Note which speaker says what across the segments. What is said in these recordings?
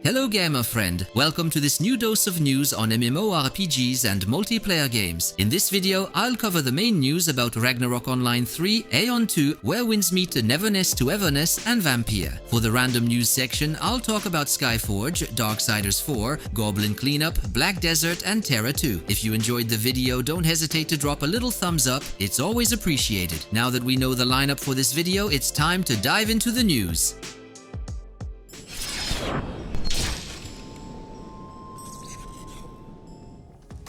Speaker 1: Hello gamer friend, welcome to this new dose of news on MMORPGs and multiplayer games. In this video, I'll cover the main news about Ragnarok Online 3, Aion 2, Where Winds Meet Neverness to Everness, and Vampir. For the random news section, I'll talk about Skyforge, Darksiders 4, Goblin Cleanup, Black Desert, and Tera 2. If you enjoyed the video, don't hesitate to drop a little thumbs up, it's always appreciated. Now that we know the lineup for this video, it's time to dive into the news.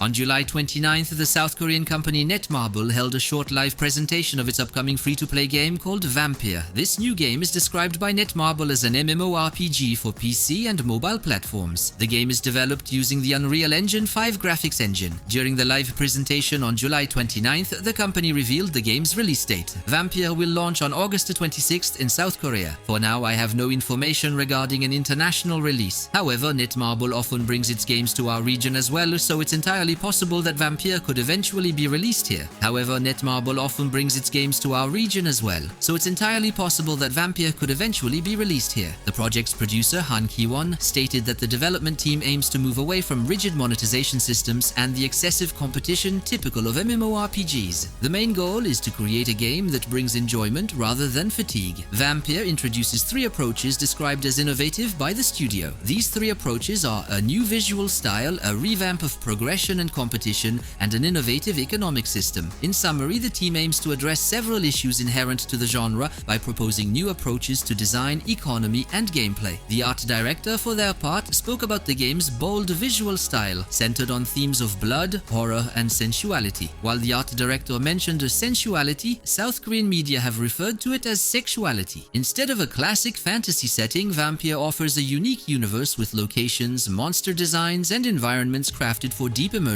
Speaker 1: On July 29th, the South Korean company Netmarble held a short live presentation of its upcoming free-to-play game called Vampir. This new game is described by Netmarble as an MMORPG for PC and mobile platforms. The game is developed using the Unreal Engine 5 graphics engine. During the live presentation on July 29th, the company revealed the game's release date. Vampir will launch on August 26th in South Korea. For now, I have no information regarding an international release. However, Netmarble often brings its games to our region as well, so it's entirely possible that Vampir could eventually be released here. However, Netmarble often brings its games to our region as well, so it's entirely possible that Vampir could eventually be released here. The project's producer, Han Ki-won, stated that the development team aims to move away from rigid monetization systems and the excessive competition typical of MMORPGs. The main goal is to create a game that brings enjoyment rather than fatigue. Vampir introduces three approaches described as innovative by the studio. These three approaches are a new visual style, a revamp of progression and competition, and an innovative economic system. In summary, the team aims to address several issues inherent to the genre by proposing new approaches to design, economy, and gameplay. The art director, for their part, spoke about the game's bold visual style, centered on themes of blood, horror, and sensuality. While the art director mentioned sensuality, South Korean media have referred to it as sexuality. Instead of a classic fantasy setting, Vampir offers a unique universe with locations, monster designs, and environments crafted for deep immersion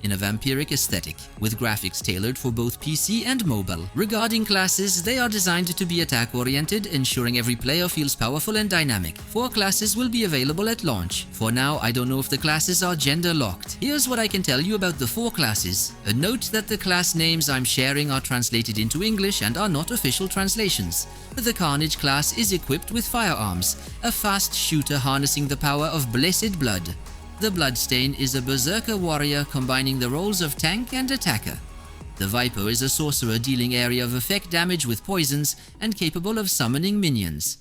Speaker 1: in a vampiric aesthetic, with graphics tailored for both PC and mobile. Regarding classes, they are designed to be attack-oriented, ensuring every player feels powerful and dynamic. 4 classes will be available at launch. For now, I don't know if the classes are gender-locked. Here's what I can tell you about the 4 classes. A note that the class names I'm sharing are translated into English and are not official translations. The Carnage class is equipped with firearms, a fast shooter harnessing the power of blessed blood. The Bloodstain is a berserker warrior combining the roles of tank and attacker. The Viper is a sorcerer dealing area of effect damage with poisons and capable of summoning minions.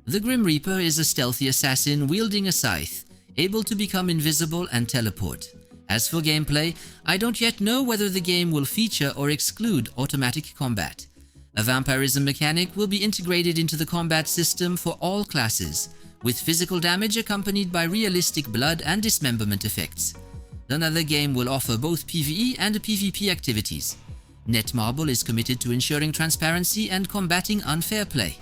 Speaker 1: The Grim Reaper is a stealthy assassin wielding a scythe, able to become invisible and teleport. As for gameplay, I don't yet know whether the game will feature or exclude automatic combat. A vampirism mechanic will be integrated into the combat system for all classes, with physical damage accompanied by realistic blood and dismemberment effects. Another game will offer both PvE and PvP activities. Netmarble is committed to ensuring transparency and combating unfair play.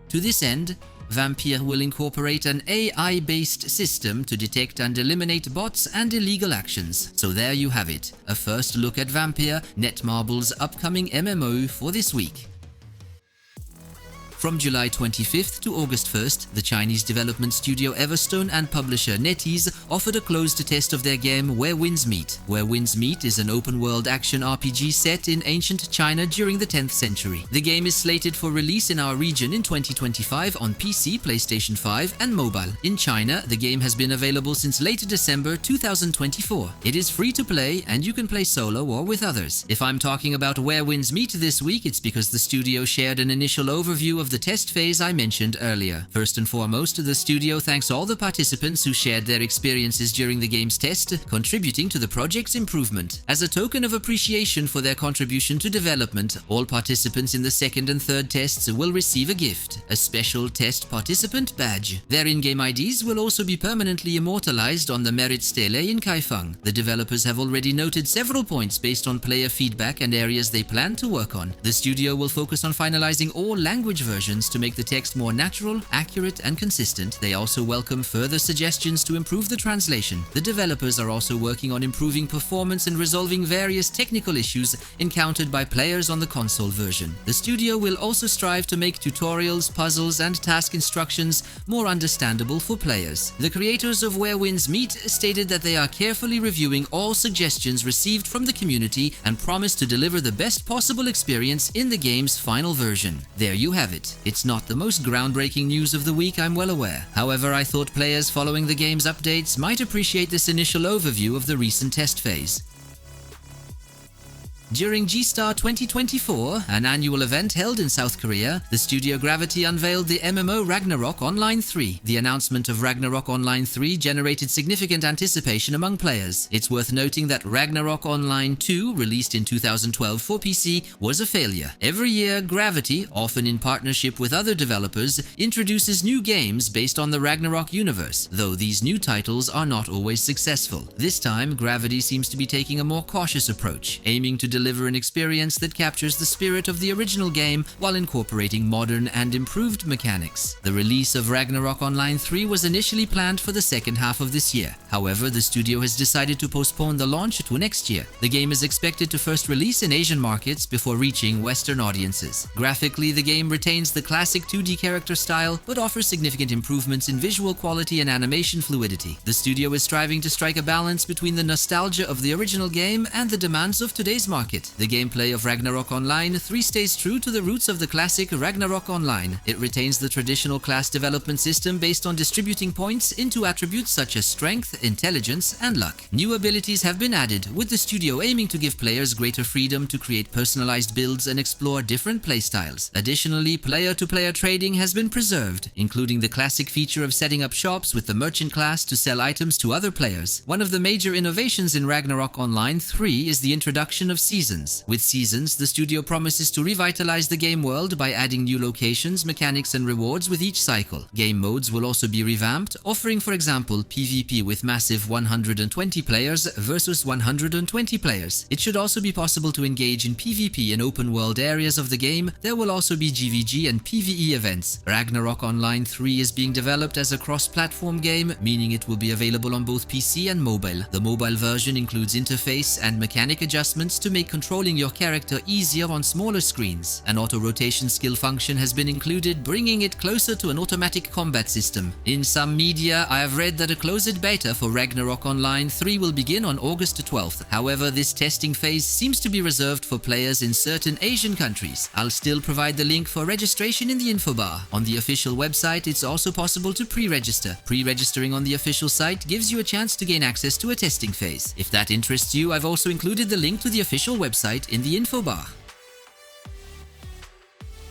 Speaker 1: To this end, Vampir will incorporate an AI-based system to detect and eliminate bots and illegal actions. So there you have it, a first look at Vampir, Netmarble's upcoming MMO for this week. From July 25th to August 1st, the Chinese development studio Everstone and publisher NetEase offered a closed test of their game Where Winds Meet. Where Winds Meet is an open-world action RPG set in ancient China during the 10th century. The game is slated for release in our region in 2025 on PC, PlayStation 5, and mobile. In China, the game has been available since late December 2024. It is free to play, and you can play solo or with others. If I'm talking about Where Winds Meet this week, it's because the studio shared an initial overview of the test phase I mentioned earlier. First and foremost, the studio thanks all the participants who shared their experiences during the game's test, contributing to the project's improvement. As a token of appreciation for their contribution to development, all participants in the second and third tests will receive a gift, a special test participant badge. Their in-game IDs will also be permanently immortalized on the Merit Stele in Kaifeng. The developers have already noted several points based on player feedback and areas they plan to work on. The studio will focus on finalizing all language versions to make the text more natural, accurate, and consistent. They also welcome further suggestions to improve the translation. The developers are also working on improving performance and resolving various technical issues encountered by players on the console version. The studio will also strive to make tutorials, puzzles, and task instructions more understandable for players. The creators of Where Winds Meet stated that they are carefully reviewing all suggestions received from the community and promise to deliver the best possible experience in the game's final version. There you have it. it. It's not the most groundbreaking news of the week, I'm well aware. However, I thought players following the game's updates might appreciate this initial overview of the recent test phase. During G-Star 2024, an annual event held in South Korea, the Studio Gravity unveiled the MMO Ragnarok Online 3. The announcement of Ragnarok Online 3 generated significant anticipation among players. It's worth noting that Ragnarok Online 2, released in 2012 for PC, was a failure. Every year, Gravity, often in partnership with other developers, introduces new games based on the Ragnarok universe, though these new titles are not always successful. This time, Gravity seems to be taking a more cautious approach, aiming to deliver an experience that captures the spirit of the original game while incorporating modern and improved mechanics. The release of Ragnarok Online 3 was initially planned for the second half of this year. However, the studio has decided to postpone the launch to next year. The game is expected to first release in Asian markets before reaching Western audiences. Graphically, the game retains the classic 2D character style, but offers significant improvements in visual quality and animation fluidity. The studio is striving to strike a balance between the nostalgia of the original game and the demands of today's market. The gameplay of Ragnarok Online 3 stays true to the roots of the classic Ragnarok Online. It retains the traditional class development system based on distributing points into attributes such as strength, intelligence, and luck. New abilities have been added, with the studio aiming to give players greater freedom to create personalized builds and explore different playstyles. Additionally, player-to-player trading has been preserved, including the classic feature of setting up shops with the merchant class to sell items to other players. One of the major innovations in Ragnarok Online 3 is the introduction of seasons. With Seasons, the studio promises to revitalize the game world by adding new locations, mechanics, and rewards with each cycle. Game modes will also be revamped, offering, for example, PvP with massive 120 players versus 120 players. It should also be possible to engage in PvP in open-world areas of the game. There will also be GVG and PvE events. Ragnarok Online 3 is being developed as a cross-platform game, meaning it will be available on both PC and mobile. The mobile version includes interface and mechanic adjustments to make controlling your character easier on smaller screens. An auto-rotation skill function has been included, bringing it closer to an automatic combat system. In some media, I have read that a closed beta for Ragnarok Online 3 will begin on August 12th. However, this testing phase seems to be reserved for players in certain Asian countries. I'll still provide the link for registration in the info bar. On the official website, it's also possible to pre-register. Pre-registering on the official site gives you a chance to gain access to a testing phase. If that interests you, I've also included the link to the official website in the info bar.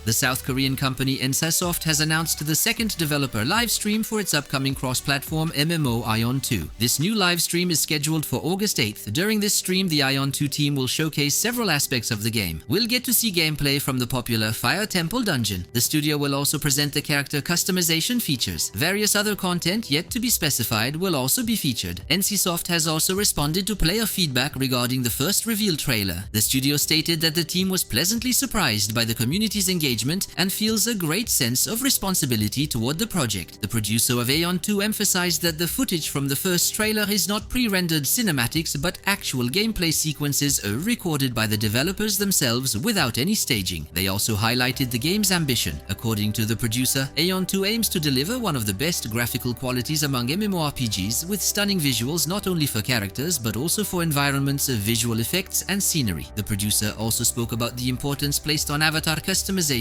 Speaker 1: The South Korean company NCSoft has announced the second developer live stream for its upcoming cross-platform MMO Aion 2. This new live stream is scheduled for August 8th. During this stream, the Aion 2 team will showcase several aspects of the game. We'll get to see gameplay from the popular Fire Temple dungeon. The studio will also present the character customization features. Various other content yet to be specified will also be featured. NCSoft has also responded to player feedback regarding the first reveal trailer. The studio stated that the team was pleasantly surprised by the community's engagement and feels a great sense of responsibility toward the project. The producer of Aion 2 emphasized that the footage from the first trailer is not pre-rendered cinematics but actual gameplay sequences recorded by the developers themselves without any staging. They also highlighted the game's ambition. According to the producer, Aion 2 aims to deliver one of the best graphical qualities among MMORPGs, with stunning visuals not only for characters but also for environments, visual effects, and scenery. The producer also spoke about the importance placed on avatar customization,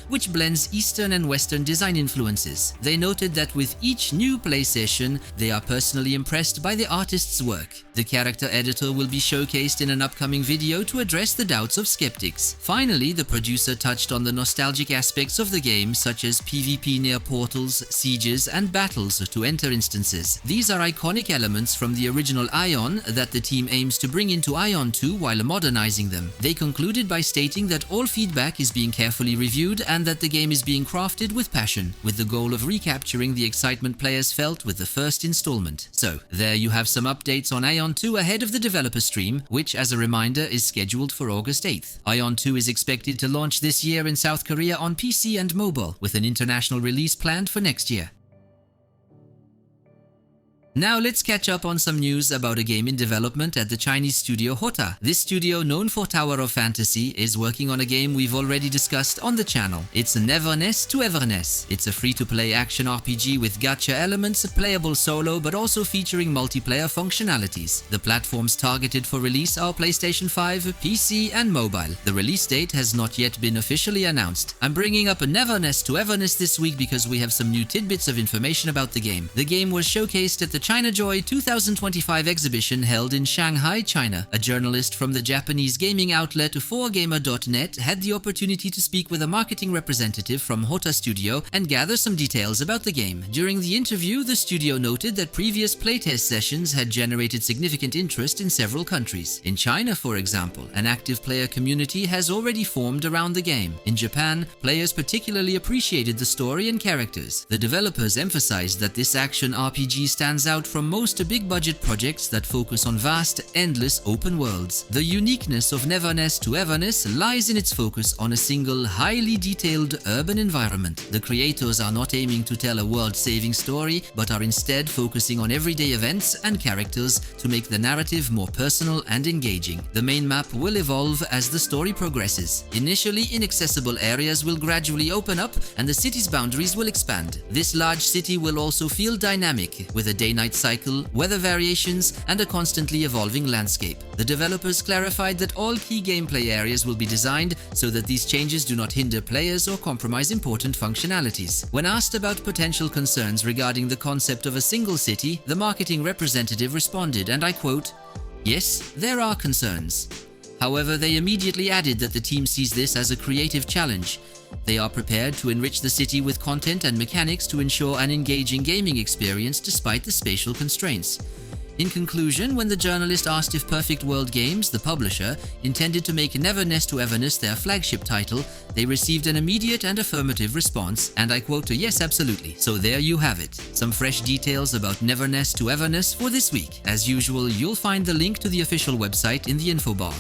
Speaker 1: which blends Eastern and Western design influences. They noted that with each new play session, they are personally impressed by the artist's work. The character editor will be showcased in an upcoming video to address the doubts of skeptics. Finally, the producer touched on the nostalgic aspects of the game, such as PvP near portals, sieges, and battles to enter instances. These are iconic elements from the original Aion that the team aims to bring into Aion 2 while modernizing them. They concluded by stating that all feedback is being carefully reviewed and that the game is being crafted with passion, with the goal of recapturing the excitement players felt with the first installment. So, there you have some updates on Aion 2 ahead of the developer stream, which, as a reminder, is scheduled for August 8th. Aion 2 is expected to launch this year in South Korea on PC and mobile, with an international release planned for next year. Now let's catch up on some news about a game in development at the Chinese studio Hota. This studio, known for Tower of Fantasy, is working on a game we've already discussed on the channel. It's Neverness to Everness. It's a free-to-play action RPG with gacha elements, playable solo but also featuring multiplayer functionalities. The platforms targeted for release are PlayStation 5, PC and mobile. The release date has not yet been officially announced. I'm bringing up Neverness to Everness this week because we have some new tidbits of information about the game. The game was showcased at the China Joy 2025 exhibition held in Shanghai, China. A journalist from the Japanese gaming outlet 4gamer.net had the opportunity to speak with a marketing representative from Hota Studio and gather some details about the game. During the interview, the studio noted that previous playtest sessions had generated significant interest in several countries. In China, for example, an active player community has already formed around the game. In Japan, players particularly appreciated the story and characters. The developers emphasized that this action RPG stands out from most big-budget projects that focus on vast, endless open worlds. The uniqueness of Neverness to Everness lies in its focus on a single, highly detailed urban environment. The creators are not aiming to tell a world-saving story, but are instead focusing on everyday events and characters to make the narrative more personal and engaging. The main map will evolve as the story progresses. Initially, inaccessible areas will gradually open up and the city's boundaries will expand. This large city will also feel dynamic, with a day-night cycle, weather variations, and a constantly evolving landscape. The developers clarified that all key gameplay areas will be designed so that these changes do not hinder players or compromise important functionalities. When asked about potential concerns regarding the concept of a single city, the marketing representative responded, and I quote, "Yes, there are concerns. However, they immediately added that the team sees this as a creative challenge. They are prepared to enrich the city with content and mechanics to ensure an engaging gaming experience despite the spatial constraints." In conclusion, when the journalist asked if Perfect World Games, the publisher, intended to make Neverness to Everness their flagship title, they received an immediate and affirmative response, and I quote, "Yes, absolutely." So there you have it. Some fresh details about Neverness to Everness for this week. As usual, you'll find the link to the official website in the info bar.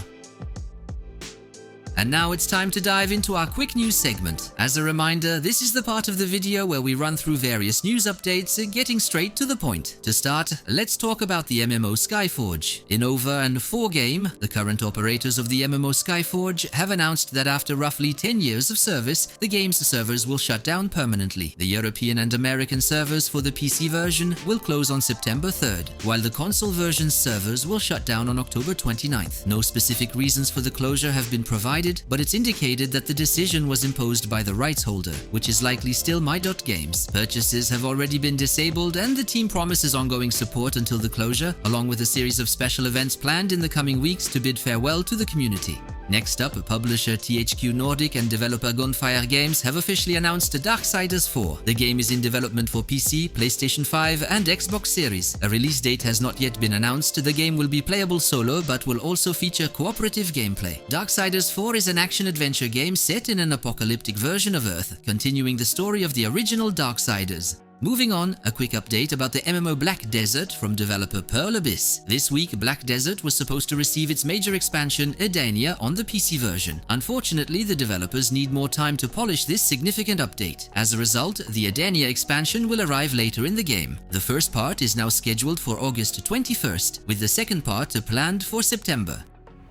Speaker 1: And now it's time to dive into our quick news segment. As a reminder, this is the part of the video where we run through various news updates, getting straight to the point. To start, let's talk about the MMO Skyforge. Innova and 4Game, the current operators of the MMO Skyforge, have announced that after roughly 10 years of service, the game's servers will shut down permanently. The European and American servers for the PC version will close on September 3rd, while the console version's servers will shut down on October 29th. No specific reasons for the closure have been provided, but it's indicated that the decision was imposed by the rights holder, which is likely still My.Games. Purchases have already been disabled, and the team promises ongoing support until the closure, along with a series of special events planned in the coming weeks to bid farewell to the community. Next up, publisher THQ Nordic and developer Gunfire Games have officially announced Darksiders 4. The game is in development for PC, PlayStation 5 and Xbox Series. A release date has not yet been announced. The game will be playable solo but will also feature cooperative gameplay. Darksiders 4 is an action-adventure game set in an apocalyptic version of Earth, continuing the story of the original Darksiders. Moving on, a quick update about the MMO Black Desert from developer Pearl Abyss. This week, Black Desert was supposed to receive its major expansion, Edania, on the PC version. Unfortunately, the developers need more time to polish this significant update. As a result, the Edania expansion will arrive later in the game. The first part is now scheduled for August 21st, with the second part planned for September.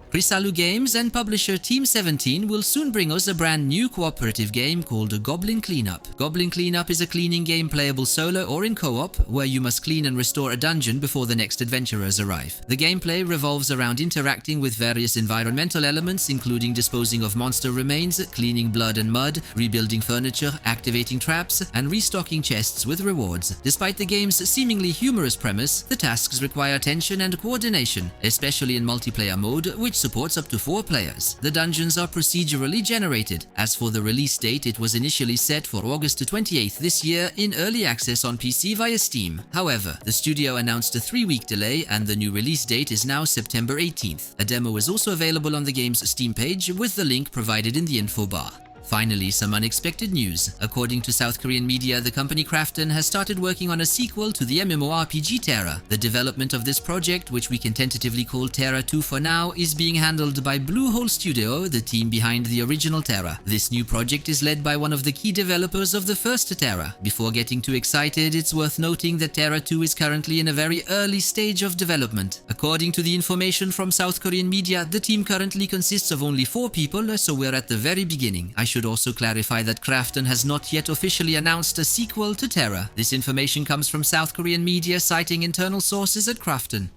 Speaker 1: Chrysalu Games and publisher Team 17 will soon bring us a brand new cooperative game called Goblin Cleanup. Goblin Cleanup is a cleaning game playable solo or in co-op, where you must clean and restore a dungeon before the next adventurers arrive. The gameplay revolves around interacting with various environmental elements, including disposing of monster remains, cleaning blood and mud, rebuilding furniture, activating traps, and restocking chests with rewards. Despite the game's seemingly humorous premise, the tasks require attention and coordination, especially in multiplayer mode, which supports up to 4 players. The dungeons are procedurally generated. As for the release date, it was initially set for August 28th this year in early access on PC via Steam. However, the studio announced a 3-week delay and the new release date is now September 18th. A demo is also available on the game's Steam page with the link provided in the info bar. Finally, some unexpected news. According to South Korean media, the company Krafton has started working on a sequel to the MMORPG Tera. The development of this project, which we can tentatively call Tera 2 for now, is being handled by Bluehole Studio, the team behind the original Tera. This new project is led by one of the key developers of the first Tera. Before getting too excited, it's worth noting that Tera 2 is currently in a very early stage of development. According to the information from South Korean media, the team currently consists of only 4 people, so we're at the very beginning. I should also clarify that Krafton has not yet officially announced a sequel to Tera. This information comes from South Korean media citing internal sources at Krafton.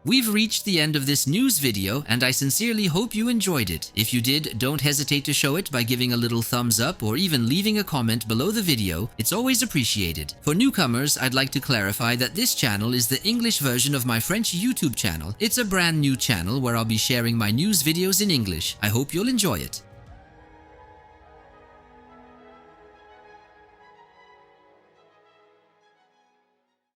Speaker 1: We've reached the end of this news video, and I sincerely hope you enjoyed it. If you did, don't hesitate to show it by giving a little thumbs up or even leaving a comment below the video. It's always appreciated. For newcomers, I'd like to clarify that this channel is the English version of my French YouTube channel. It's a brand new channel where I'll be sharing my news videos in English. I hope you'll enjoy it.